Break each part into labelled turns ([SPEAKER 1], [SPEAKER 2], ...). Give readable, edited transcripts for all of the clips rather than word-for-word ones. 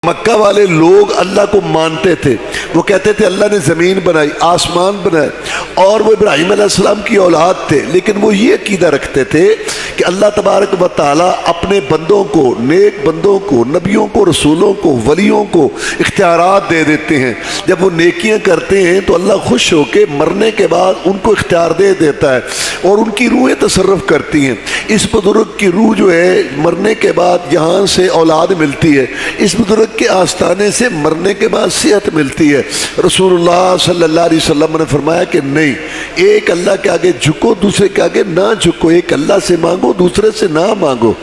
[SPEAKER 1] مکہ والے لوگ اللہ کو مانتے تھے، وہ کہتے تھے اللہ نے زمین بنائی، آسمان بنائے، اور وہ ابراہیم علیہ السلام کی اولاد تھے، لیکن وہ یہ عقیدہ رکھتے تھے کہ اللہ تبارک و تعالیٰ اپنے بندوں کو، نیک بندوں کو، نبیوں کو، رسولوں کو، ولیوں کو اختیارات دے دیتے ہیں۔ جب وہ نیکیاں کرتے ہیں تو اللہ خوش ہو کے مرنے کے بعد ان کو اختیار دے دیتا ہے اور ان کی روحیں تصرف کرتی ہیں۔ اس بزرگ کی روح جو ہے مرنے کے بعد یہاں سے اولاد ملتی ہے، اس بزرگ کے آستانے سے مرنے کے بعد صحت ملتی ہے۔ رسول اللہ صلی اللہ علیہ وسلم نے فرمایا کہ نہیں، ایک اللہ کے آگے جھکو، دوسرے کے آگے نہ جھکو، ایک اللہ سے مانگو، دوسرے سے نہ مانگو۔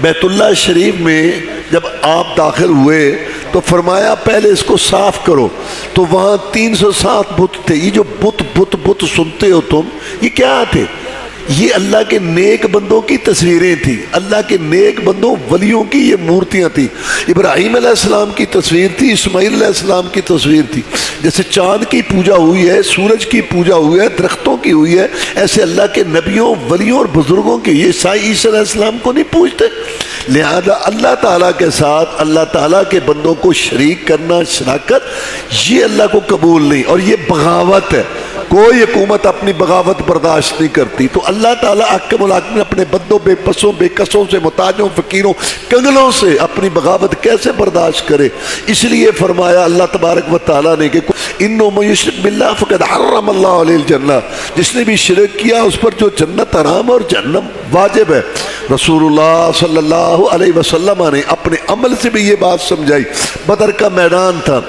[SPEAKER 1] بیت اللہ شریف میں جب آپ داخل ہوئے تو فرمایا پہلے اس کو صاف کرو، تو وہاں 307 بت تھے۔ یہ جو بت سنتے ہو تم، یہ کیا تھے؟ یہ اللہ کے نیک بندوں کی تصویریں تھیں، اللہ کے نیک بندوں ولیوں کی یہ مورتیاں تھیں۔ ابراہیم علیہ السلام کی تصویر تھی، اسماعیل علیہ السلام کی تصویر تھی۔ جیسے چاند کی پوجا ہوئی ہے، سورج کی پوجا ہوئی ہے، درختوں کی ہوئی ہے، ایسے اللہ کے نبیوں، ولیوں اور بزرگوں کی۔ یہ عیسیٰ علیہ السلام کو نہیں پوجتے، لہذا اللہ تعالیٰ کے ساتھ اللہ تعالیٰ کے بندوں کو شریک کرنا، شراکت، یہ اللہ کو قبول نہیں، اور یہ بغاوت ہے۔ کوئی حکومت اپنی بغاوت برداشت نہیں کرتی۔ تو اللہ تعالیٰ حکم الحاکم اپنے بندوں، بے پسوں، بے کسوں سے، محتاجوں، فقیروں، کنگلوں سے اپنی بغاوت کیسے برداشت کرے؟ اس لیے فرمایا اللہ تبارک و تعالیٰ نے کہ اِنَّهُ مَن يُشْرِكْ بِاللَّهِ فَقَدْ حَرَّمَ اللَّهُ عَلَيْهِ الْجَنَّةَ، جس نے بھی شرک کیا اس پر جو جنت حرام اور جہنم واجب ہے۔ رسول اللہ صلی اللہ علیہ وسلم نے اپنے عمل سے بھی یہ بات سمجھائی۔ بدر کا میدان تھا،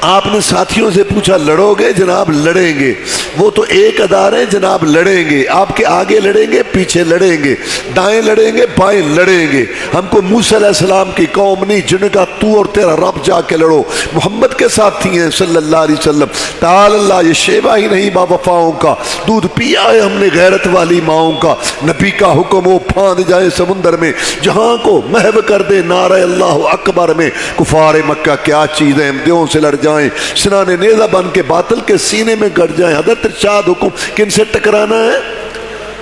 [SPEAKER 1] آپ نے ساتھیوں سے پوچھا لڑو گے؟ جناب لڑیں گے۔ وہ تو ایک ادار ہیں، جناب لڑیں گے۔ آپ کے آگے لڑیں گے، پیچھے لڑیں گے، دائیں لڑیں گے، بائیں لڑیں گے۔ ہم کو موسیٰ علیہ السلام کی قوم نہیں جن کا تو اور تیرا رب جا کے لڑو، محمد کے ساتھی ہیں صلی اللہ علیہ وسلم۔ تعالی اللہ، یہ شیبہ ہی نہیں با وفاؤں کا، دودھ پیا ہے ہم نے غیرت والی ماؤں کا۔ نبی کا حکم ہو پھاند جائے سمندر میں، جہاں کو محو کر دے نعرہ اللہ اکبر میں۔ کفار مکہ کیا چیز ہے، ہم دیوں سے لڑ جائیں، سنانے نیزہ بن کے باطل کے سینے میں گڑ جائیں۔ حضرت ارشاد حکم کن سے ٹکرانا ہے؟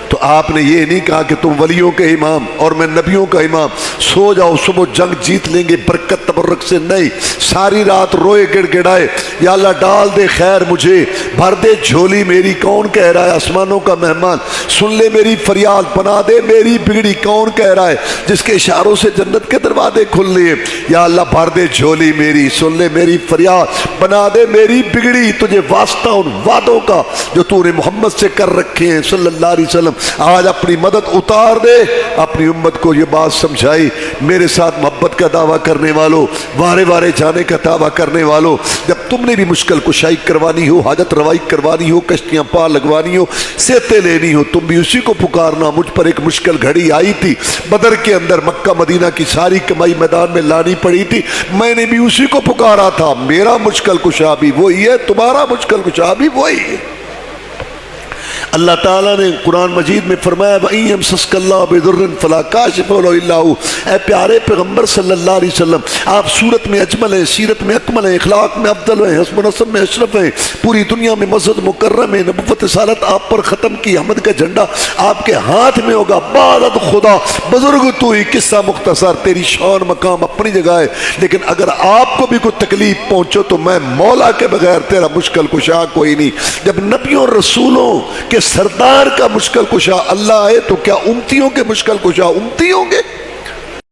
[SPEAKER 1] تو آپ نے یہ نہیں کہا کہ تم ولیوں کے امام اور میں نبیوں کا امام، سو جاؤ صبح جنگ جیت لیں گے برکت تبرک سے، نہیں۔ ساری رات روئے گڑ گڑائے، یا اللہ ڈال دے خیر مجھے، بھر دے جھولی میری، کون کہہ رہا ہے آسمانوں کا مہمان، سن لے میری فریاد، بنا دے میری بگڑی، کون کہہ رہا ہے جس کے اشاروں سے جنت کے دروازے کھل لیے۔ یا اللہ بھر دے جھولی میری، سن لے میری فریاد، بنا دے میری بگڑی، تجھے واسطہ ان وعدوں کا جو تو نے محمد سے کر رکھے ہیں صلی اللہ علیہ وسلم۔ آج اپنی مدد اتار دے۔ اپنی امت کو یہ بات سمجھائی، میرے ساتھ محبت کا دعویٰ کرنے والوں، وارے وارے جانے کا دعویٰ کرنے والوں، جب تم نے بھی مشکل کشائی کروانی ہو، حاجت روائی کروانی ہو، کشتیاں پار لگوانی ہو، صحتیں لینی ہو، تم بھی اسی کو پکارنا۔ مجھ پر ایک مشکل گھڑی آئی تھی بدر کے اندر، مکہ مدینہ کی ساری کمائی میدان میں لانی پڑی تھی، میں نے بھی اسی کو پکارا تھا۔ میرا مشکل کشا بھی وہی ہے، تمہارا مشکل کشا بھی وہی ہے۔ اللہ تعالیٰ نے قرآن مجید میں فرمایا وَإِن يَمْسَسْكَ اللَّهُ بِضُرٍّ فَلَا كَاشِفَ لَهُ إِلَّا هُوَ۔ اے پیارے پیغمبر صلی اللہ علیہ وسلم، آپ صورت میں اجمل ہیں، سیرت میں اکمل ہیں، اخلاق میں افضل ہیں، حسب و نسب میں اشرف ہیں، پوری دنیا میں مسجد مکرم ہے، نبوت رسالت آپ پر ختم کی، حمد کا جھنڈا آپ کے ہاتھ میں ہوگا، بعد خدا بزرگ تو ہی، قصہ مختصر، تیری شان مقام اپنی جگہ ہے، لیکن اگر آپ کو بھی کوئی تکلیف پہنچو تو میں مولا کے بغیر تیرا مشکل کشا کوئی نہیں۔ جب نبیوں اور رسولوں کہ سردار کا مشکل کشا اللہ ہے تو کیا امتیوں کے مشکل کشا امتی ہوں گے؟